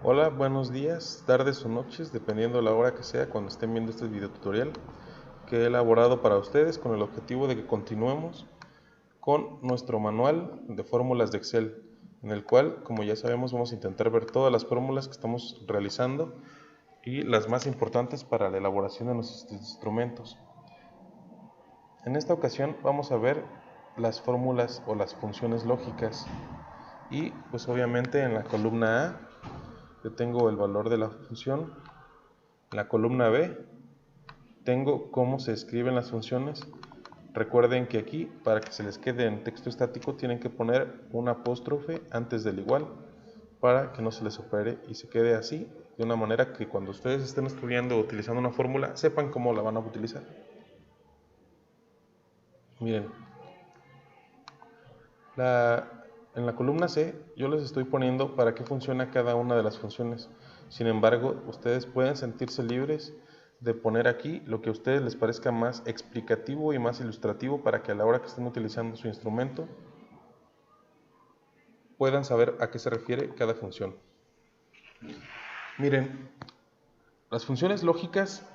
Hola, buenos días, tardes o noches, dependiendo de la hora que sea cuando estén viendo este video tutorial que he elaborado para ustedes con el objetivo de que continuemos con nuestro manual de fórmulas de Excel, en el cual, como ya sabemos, vamos a intentar ver todas las fórmulas que estamos realizando y las más importantes para la elaboración de nuestros instrumentos. En esta ocasión vamos a ver las fórmulas o las funciones lógicas y pues obviamente en la columna A yo tengo el valor de la función. En la columna B tengo cómo se escriben las funciones. Recuerden que aquí, para que se les quede en texto estático, tienen que poner un apóstrofe antes del igual para que no se les opere y se quede así, de una manera que cuando ustedes estén estudiando o utilizando una fórmula, sepan cómo la van a utilizar. Miren, en la columna C yo les estoy poniendo para qué funciona cada una de las funciones. Sin embargo, ustedes pueden sentirse libres de poner aquí lo que a ustedes les parezca más explicativo y más ilustrativo para que a la hora que estén utilizando su instrumento puedan saber a qué se refiere cada función. Miren, las funciones lógicas,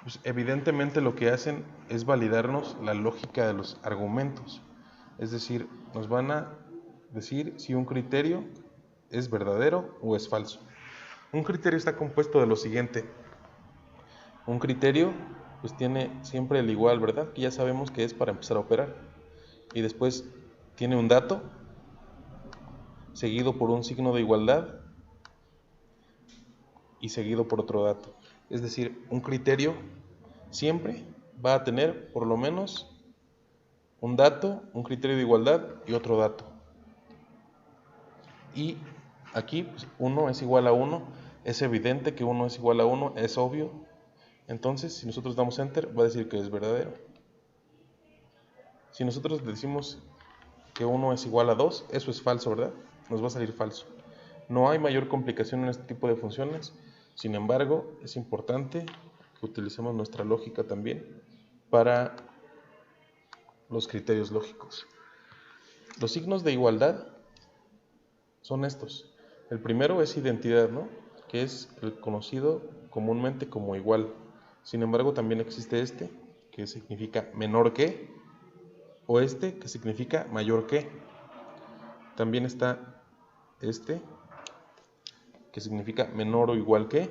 pues evidentemente lo que hacen es validarnos la lógica de los argumentos. Es decir, nos van a decir si un criterio es verdadero o es falso. Un criterio está compuesto de lo siguiente. Un criterio pues tiene siempre el igual, ¿verdad? Que ya sabemos que es para empezar a operar. Y después tiene un dato seguido por un signo de igualdad y seguido por otro dato. Es decir, un criterio siempre va a tener por lo menos un dato, un criterio de igualdad y otro dato. Y aquí pues, 1 es igual a 1, es evidente que 1 es igual a 1, es obvio. Entonces, si nosotros damos enter, va a decir que es verdadero. Si nosotros decimos que 1 es igual a 2, eso es falso, ¿verdad? Nos va a salir falso. No hay mayor complicación en este tipo de funciones. Sin embargo, es importante que utilicemos nuestra lógica también para los criterios lógicos. Los signos de igualdad son estos. El primero es identidad, ¿no? Que es el conocido comúnmente como igual. Sin embargo, también existe este, que significa menor que, o este, que significa mayor que. También está este, que significa menor o igual que,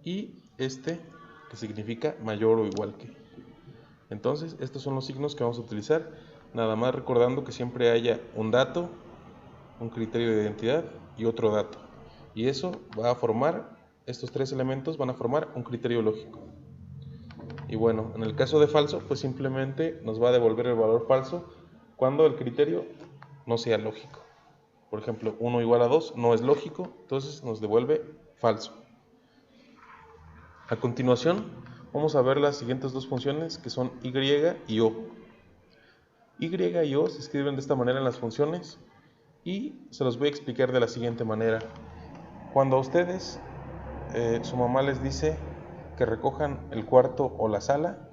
y este, que significa mayor o igual que. Entonces, estos son los signos que vamos a utilizar, nada más recordando que siempre haya un dato, un criterio de identidad y otro dato. Y eso va a formar, estos tres elementos van a formar un criterio lógico. Y bueno, en el caso de falso, pues simplemente nos va a devolver el valor falso cuando el criterio no sea lógico. Por ejemplo, 1 igual a 2 no es lógico, entonces nos devuelve falso. A continuación, vamos a ver las siguientes dos funciones que son y y o. Y y o se escriben de esta manera en las funciones y se los voy a explicar de la siguiente manera. Cuando a ustedes su mamá les dice que recojan el cuarto o la sala,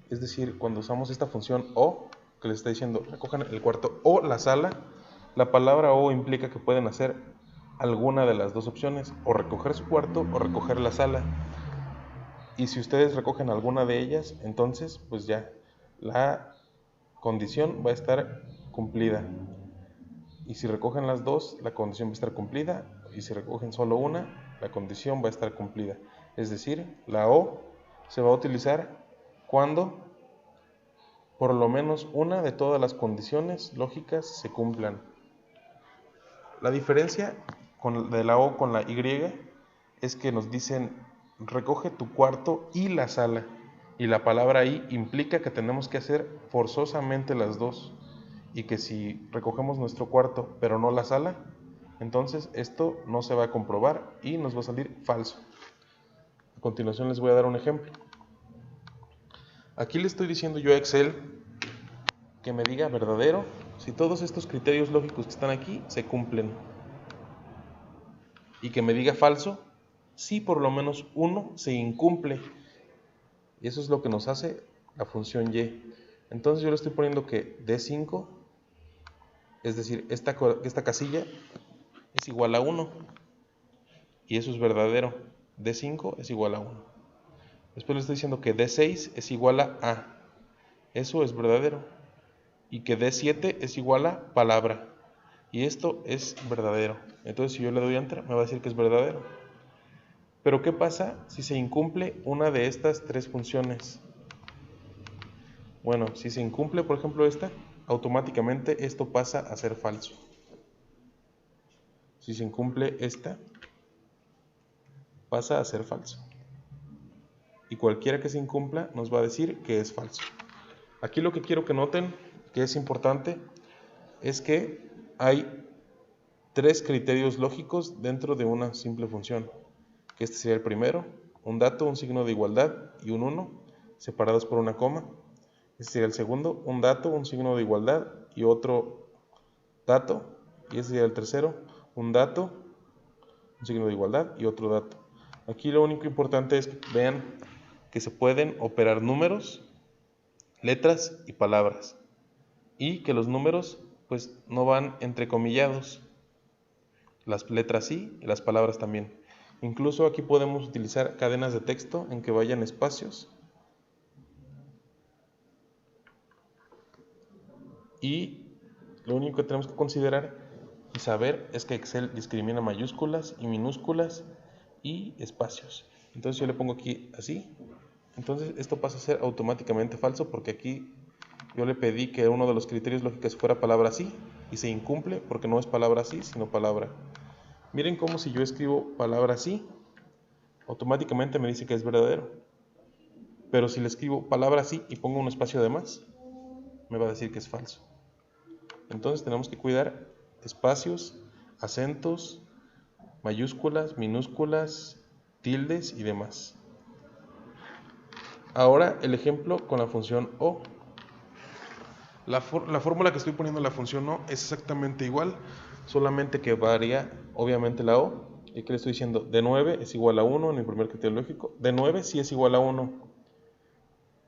es decir, cuando usamos esta función o, que les está diciendo recojan el cuarto o la sala, la palabra o implica que pueden hacer alguna de las dos opciones, o recoger su cuarto o recoger la sala. Y si ustedes recogen alguna de ellas, entonces pues ya la condición va a estar cumplida. Y si recogen las dos, la condición va a estar cumplida. Y si recogen solo una, la condición va a estar cumplida. Es decir, la O se va a utilizar cuando por lo menos una de todas las condiciones lógicas se cumplan. La diferencia de la O con la Y es que nos dicen recoge tu cuarto y la sala. Y la palabra y implica que tenemos que hacer forzosamente las dos. Y que si recogemos nuestro cuarto pero no la sala, entonces esto no se va a comprobar y nos va a salir falso. A continuación les voy a dar un ejemplo. Aquí le estoy diciendo yo a Excel que me diga verdadero si todos estos criterios lógicos que están aquí se cumplen. Y que me diga falso si por lo menos uno se incumple. Y eso es lo que nos hace la función y. Entonces yo le estoy poniendo que D5 Es decir, esta casilla es igual a 1 y eso es verdadero. D5 es igual a 1. Después le estoy diciendo que D6 es igual a. Eso es verdadero. Y que D7 es igual a palabra. Y esto es verdadero. Entonces si yo le doy Enter me va a decir que es verdadero. Pero ¿qué pasa si se incumple una de estas tres funciones? Bueno, si se incumple por ejemplo esta, automáticamente esto pasa a ser falso. Si se incumple esta, pasa a ser falso. Y cualquiera que se incumpla nos va a decir que es falso. Aquí lo que quiero que noten, que es importante, es que hay tres criterios lógicos dentro de una simple función. Que este sería el primero, un dato, un signo de igualdad y un 1, separados por una coma. Este sería el segundo, un dato, un signo de igualdad y otro dato. Y este sería el tercero, un dato, un signo de igualdad y otro dato. Aquí lo único importante es que vean que se pueden operar números, letras y palabras. Y que los números pues no van entrecomillados. Las letras sí y las palabras también. Incluso aquí podemos utilizar cadenas de texto en que vayan espacios. Y lo único que tenemos que considerar y saber es que Excel discrimina mayúsculas y minúsculas y espacios. Entonces yo le pongo aquí así. Entonces esto pasa a ser automáticamente falso porque aquí yo le pedí que uno de los criterios lógicos fuera palabra sí y se incumple porque no es palabra sí sino palabra. Miren cómo si yo escribo palabra sí, automáticamente me dice que es verdadero. Pero si le escribo palabra sí y pongo un espacio de más, me va a decir que es falso. Entonces tenemos que cuidar espacios, acentos, mayúsculas, minúsculas, tildes y demás. Ahora el ejemplo con la función O. La fórmula que estoy poniendo en la función O es exactamente igual, solamente que varía obviamente la O. Y aquí le estoy diciendo D9 es igual a 1 en el primer criterio lógico. D9 sí es igual a 1.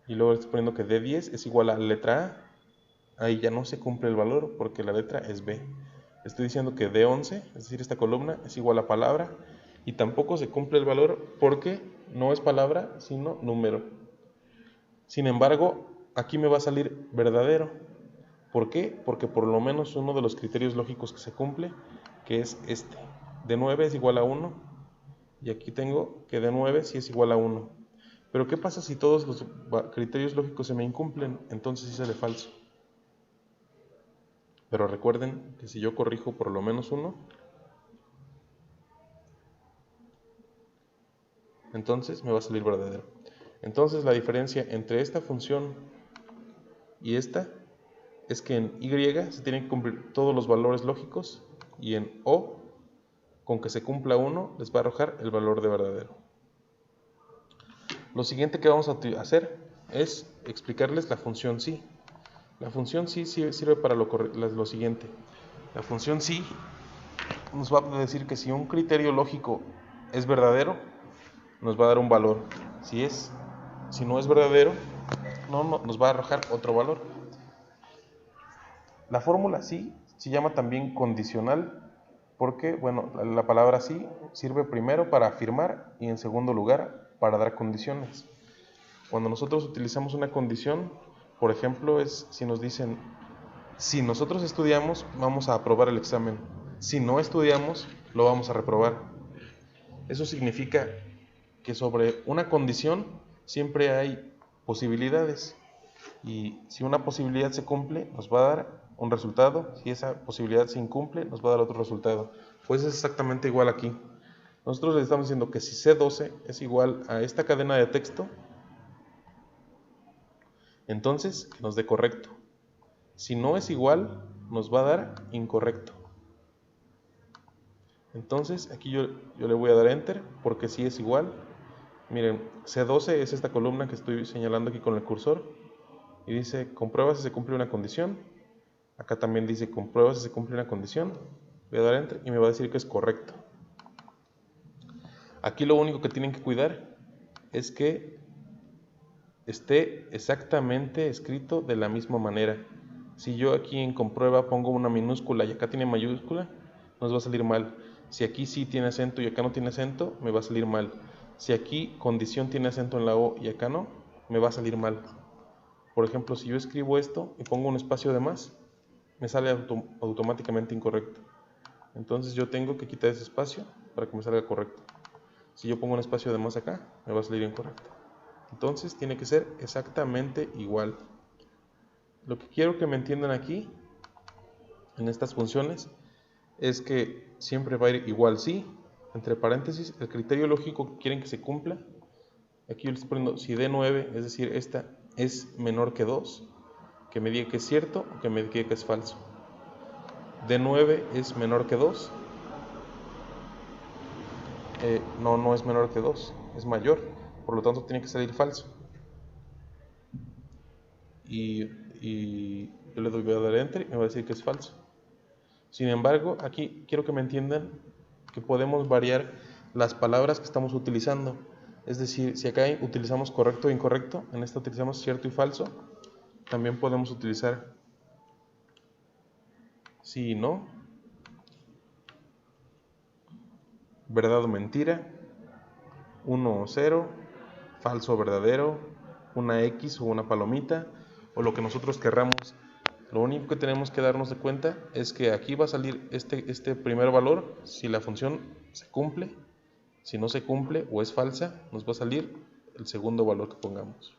Y luego le estoy poniendo que D10 es igual a la letra A. Ahí ya no se cumple el valor porque la letra es B. Estoy diciendo que D11, es decir, esta columna es igual a palabra. Y tampoco se cumple el valor porque no es palabra sino número. Sin embargo, aquí me va a salir verdadero. ¿Por qué? Porque por lo menos uno de los criterios lógicos que se cumple, que es este. D9 es igual a 1 y aquí tengo que D9 sí es igual a 1. Pero ¿qué pasa si todos los criterios lógicos se me incumplen? Entonces sí sale falso. Pero recuerden que si yo corrijo por lo menos uno, entonces me va a salir verdadero. Entonces la diferencia entre esta función y esta es que en Y se tienen que cumplir todos los valores lógicos y en O, con que se cumpla uno, les va a arrojar el valor de verdadero. Lo siguiente que vamos a hacer es explicarles la función sí. La función sí sirve para lo siguiente. La función sí nos va a decir que si un criterio lógico es verdadero, nos va a dar un valor. Si no es verdadero, nos va a arrojar otro valor. La fórmula sí se llama también condicional porque, bueno, la palabra sí sirve primero para afirmar y en segundo lugar para dar condiciones. Cuando nosotros utilizamos una condición, por ejemplo, es si nos dicen, si nosotros estudiamos, vamos a aprobar el examen. Si no estudiamos, lo vamos a reprobar. Eso significa que sobre una condición siempre hay posibilidades. Y si una posibilidad se cumple, nos va a dar un resultado. Si esa posibilidad se incumple, nos va a dar otro resultado. Pues es exactamente igual aquí. Nosotros le estamos diciendo que si C12 es igual a esta cadena de texto, entonces que nos dé correcto. Si no es igual, nos va a dar incorrecto. Entonces aquí yo le voy a dar Enter porque si es igual. Miren, C12 es esta columna que estoy señalando aquí con el cursor. Y dice, comprueba si se cumple una condición. Acá también dice, comprueba si se cumple una condición. Voy a dar Enter y me va a decir que es correcto. Aquí lo único que tienen que cuidar es que esté exactamente escrito de la misma manera. Si yo aquí en comprueba pongo una minúscula y acá tiene mayúscula, nos va a salir mal. Si aquí sí tiene acento y acá no tiene acento, me va a salir mal. Si aquí condición tiene acento en la O y acá no, me va a salir mal. Por ejemplo, si yo escribo esto y pongo un espacio de más, me sale automáticamente incorrecto. Entonces yo tengo que quitar ese espacio para que me salga correcto. Si yo pongo un espacio de más acá, me va a salir incorrecto. Entonces tiene que ser exactamente igual. Lo que quiero que me entiendan aquí, en estas funciones, es que siempre va a ir igual sí, entre paréntesis, el criterio lógico que quieren que se cumpla. Aquí yo les estoy poniendo si D9, es decir, esta es menor que 2, que me diga que es cierto o que me diga que es falso. D9 es menor que 2. No es menor que 2, es mayor, por lo tanto tiene que salir falso. Y yo le voy a dar enter y me va a decir que es falso. Sin embargo, aquí quiero que me entiendan que podemos variar las palabras que estamos utilizando. Es decir, si acá utilizamos correcto e incorrecto, en esta utilizamos cierto y falso, también podemos utilizar sí y no, verdad o mentira, 1 o 0, falso o verdadero, una X o una palomita, o lo que nosotros querramos. Lo único que tenemos que darnos de cuenta es que aquí va a salir este primer valor si la función se cumple. Si no se cumple o es falsa, nos va a salir el segundo valor que pongamos.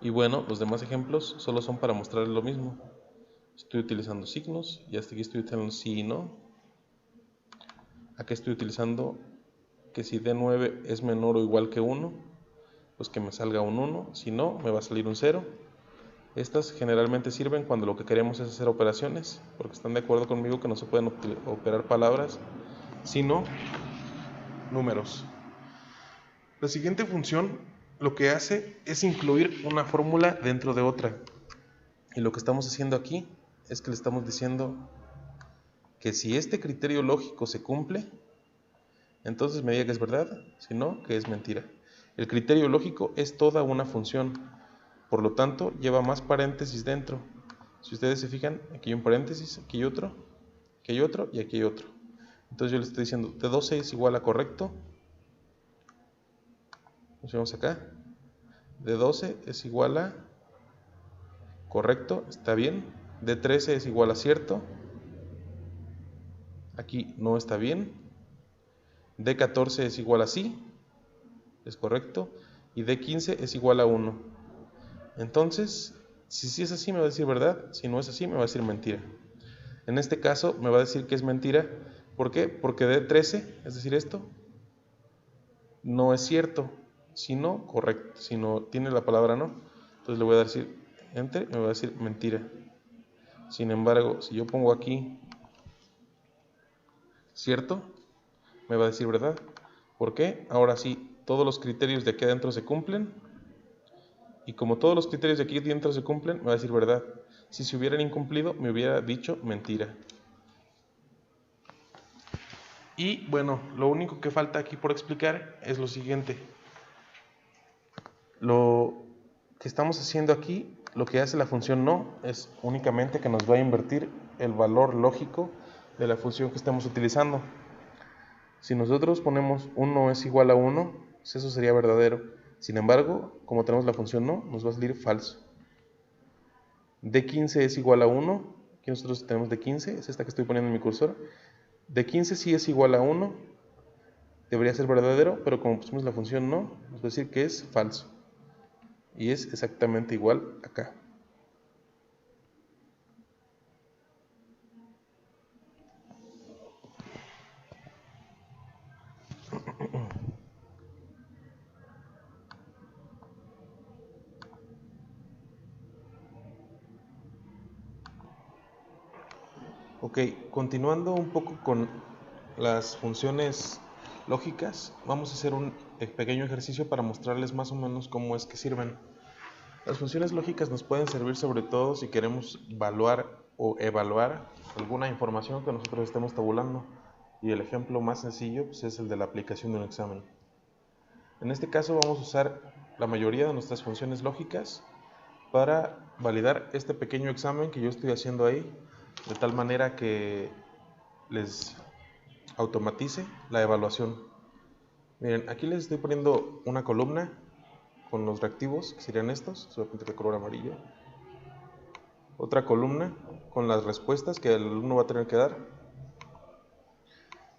Y bueno, los demás ejemplos solo son para mostrarles lo mismo. Estoy utilizando signos y hasta aquí estoy utilizando sí y no. Acá estoy utilizando que si D9 es menor o igual que 1, pues que me salga un 1. Si no, me va a salir un 0. Estas generalmente sirven cuando lo que queremos es hacer operaciones, porque están de acuerdo conmigo que no se pueden operar palabras, sino números. La siguiente función lo que hace es incluir una fórmula dentro de otra. Y lo que estamos haciendo aquí es que le estamos diciendo que si este criterio lógico se cumple, entonces me diga que es verdad, si no, que es mentira. El criterio lógico es toda una función, por lo tanto lleva más paréntesis dentro. Si ustedes se fijan, aquí hay un paréntesis, aquí hay otro y aquí hay otro. Entonces yo les estoy diciendo D12 es igual a correcto. Nos vemos acá. D12 es igual a correcto, está bien. D13 es igual a cierto. Aquí no está bien. D14 es igual a sí, es correcto. Y D15 es igual a 1. Entonces, si es así me va a decir verdad, si no es así me va a decir mentira. En este caso me va a decir que es mentira. ¿Por qué? Porque D13, es decir esto, no es cierto, sino correcto, si no tiene la palabra no. Entonces le voy a decir enter y me va a decir mentira. Sin embargo, si yo pongo aquí cierto, me va a decir verdad. ¿Por qué? Ahora sí, todos los criterios de aquí adentro se cumplen. Y como todos los criterios de aquí adentro se cumplen, me va a decir verdad. Si se hubieran incumplido, me hubiera dicho mentira. Y bueno, lo único que falta aquí por explicar es lo siguiente. Lo que estamos haciendo aquí, lo que hace la función no, es únicamente que nos va a invertir el valor lógico de la función que estamos utilizando. Si nosotros ponemos 1 es igual a 1, pues eso sería verdadero. Sin embargo, como tenemos la función no, nos va a salir falso. D15 es igual a 1, aquí nosotros tenemos D15, es esta que estoy poniendo en mi cursor. D15 sí es igual a 1, debería ser verdadero, pero como pusimos la función no, nos va a decir que es falso. Y es exactamente igual acá. Ok, continuando un poco con las funciones lógicas, vamos a hacer un pequeño ejercicio para mostrarles más o menos cómo es que sirven. Las funciones lógicas nos pueden servir sobre todo si queremos evaluar o evaluar alguna información que nosotros estemos tabulando. Y el ejemplo más sencillo pues, es el de la aplicación de un examen. En este caso vamos a usar la mayoría de nuestras funciones lógicas para validar este pequeño examen que yo estoy haciendo ahí, de tal manera que les automatice la evaluación. Miren, aquí les estoy poniendo una columna con los reactivos, que serían estos, solamente de color amarillo. Otra columna con las respuestas que el alumno va a tener que dar.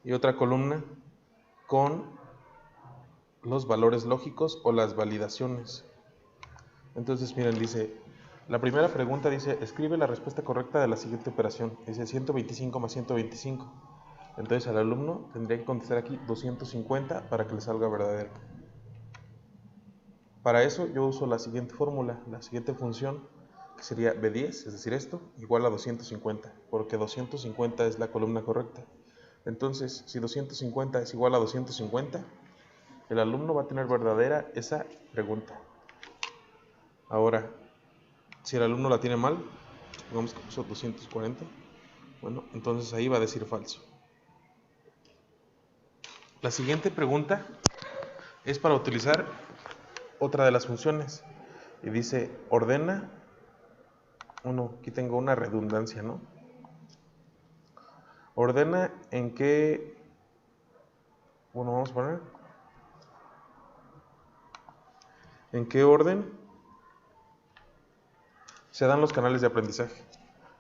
Y otra columna con los valores lógicos o las validaciones. Entonces, miren, dice, la primera pregunta dice, escribe la respuesta correcta de la siguiente operación. Dice 125 más 125. Entonces, al alumno tendría que contestar aquí 250 para que le salga verdadero. Para eso yo uso la siguiente fórmula, la siguiente función, que sería B10, es decir, esto, igual a 250, porque 250 es la columna correcta. Entonces, si 250 es igual a 250, el alumno va a tener verdadera esa pregunta. Ahora, si el alumno la tiene mal, digamos que puso 240, bueno, entonces ahí va a decir falso. La siguiente pregunta es para utilizar otra de las funciones. Y dice, ordena, aquí tengo una redundancia, ¿no? Ordena en qué, vamos a poner, en qué orden se dan los canales de aprendizaje.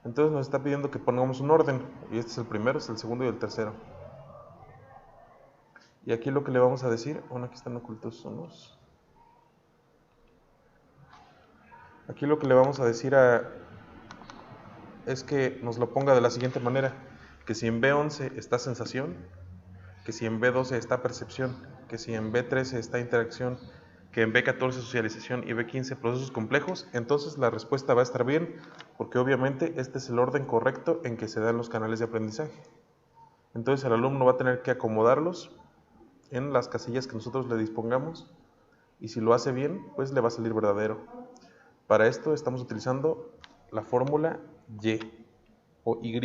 Entonces nos está pidiendo que pongamos un orden, y este es el primero, este es el segundo y el tercero. Y aquí lo que le vamos a decir, aquí están ocultos unos. Aquí lo que le vamos a decir es que nos lo ponga de la siguiente manera, que si en B11 está sensación, que si en B12 está percepción, que si en B13 está interacción, que en B14 socialización y B15 procesos complejos, entonces la respuesta va a estar bien, porque obviamente este es el orden correcto en que se dan los canales de aprendizaje. Entonces el alumno va a tener que acomodarlos en las casillas que nosotros le dispongamos, y si lo hace bien, pues le va a salir verdadero. Para esto estamos utilizando la fórmula Y o Y.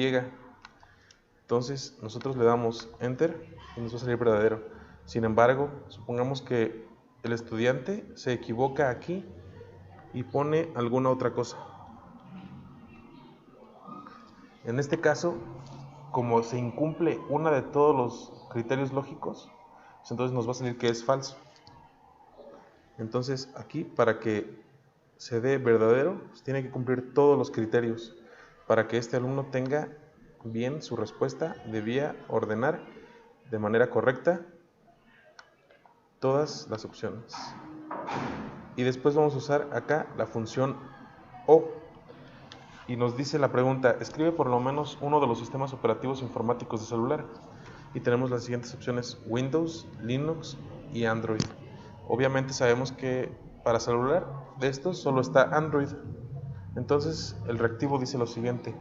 Entonces nosotros le damos Enter y nos va a salir verdadero. Sin embargo, supongamos que el estudiante se equivoca aquí y pone alguna otra cosa. En este caso, como se incumple una de todos los criterios lógicos, pues entonces nos va a salir que es falso. Entonces aquí, para que se dé verdadero, pues tiene que cumplir todos los criterios. Para que este alumno tenga bien su respuesta, debía ordenar de manera correcta todas las opciones. Y después vamos a usar acá la función O. Y nos dice la pregunta, escribe por lo menos uno de los sistemas operativos informáticos de celular. Y tenemos las siguientes opciones, Windows, Linux y Android. Obviamente sabemos que para celular de estos solo está Android. Entonces el reactivo dice lo siguiente,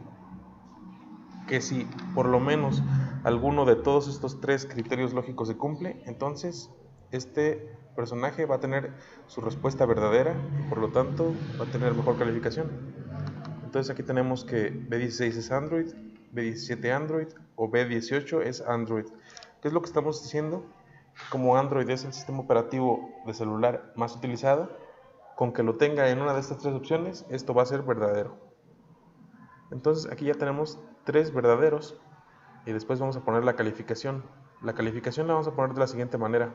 que si por lo menos alguno de todos estos tres criterios lógicos se cumple, entonces este personaje va a tener su respuesta verdadera y por lo tanto va a tener mejor calificación. Entonces aquí tenemos que B16 es Android, B17 Android o B18 es Android. ¿Qué es lo que estamos diciendo? Como Android es el sistema operativo de celular más utilizado, con que lo tenga en una de estas tres opciones, esto va a ser verdadero. Entonces aquí ya tenemos tres verdaderos y después vamos a poner la calificación. La calificación la vamos a poner de la siguiente manera.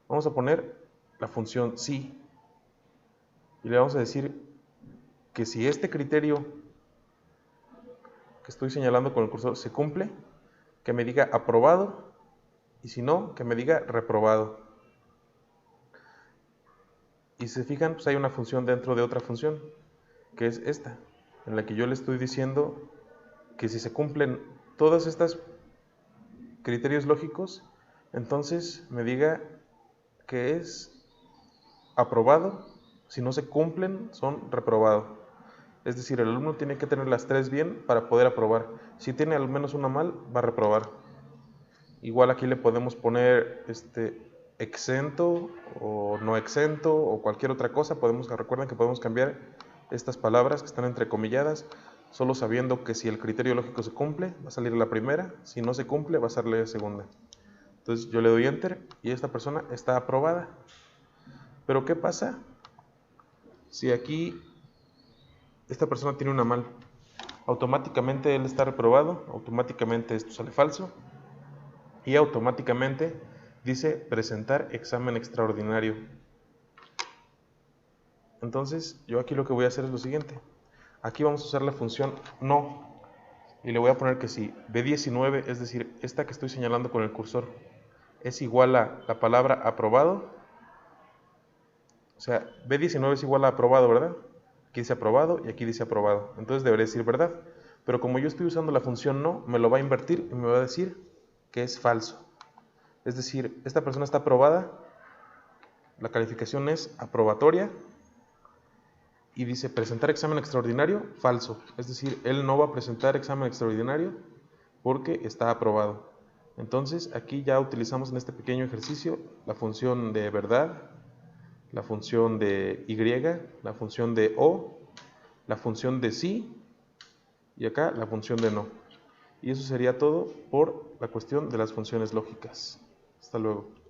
Vamos a poner la función sí y le vamos a decir que si este criterio que estoy señalando con el cursor se cumple, que me diga aprobado y si no, que me diga reprobado. Y si se fijan, pues hay una función dentro de otra función, que es esta, en la que yo le estoy diciendo que si se cumplen todos estos criterios lógicos, entonces me diga que es aprobado, si no se cumplen, son reprobado. Es decir, el alumno tiene que tener las tres bien para poder aprobar. Si tiene al menos una mal, va a reprobar. Igual aquí le podemos poner exento o no exento o cualquier otra cosa. Recuerden que podemos cambiar estas palabras que están entrecomilladas, solo sabiendo que si el criterio lógico se cumple, va a salir la primera, si no se cumple, va a salir la segunda. Entonces yo le doy Enter y esta persona está aprobada. Pero ¿qué pasa si aquí esta persona tiene una mal. Automáticamente él está reprobado, automáticamente esto sale falso y automáticamente dice presentar examen extraordinario. Entonces yo aquí lo que voy a hacer es lo siguiente. Aquí vamos a usar la función no y le voy a poner que si B19, es decir, esta que estoy señalando con el cursor, es igual a la palabra aprobado, o sea, B19 es igual a aprobado, ¿verdad? Aquí dice aprobado y aquí dice aprobado. Entonces debería decir verdad. Pero como yo estoy usando la función no, me lo va a invertir y me va a decir que es falso. Es decir, esta persona está aprobada, la calificación es aprobatoria y dice presentar examen extraordinario, falso. Es decir, él no va a presentar examen extraordinario porque está aprobado. Entonces aquí ya utilizamos en este pequeño ejercicio la función de verdad, la función de y, la función de o, la función de sí y acá la función de no. Y eso sería todo por la cuestión de las funciones lógicas. Hasta luego.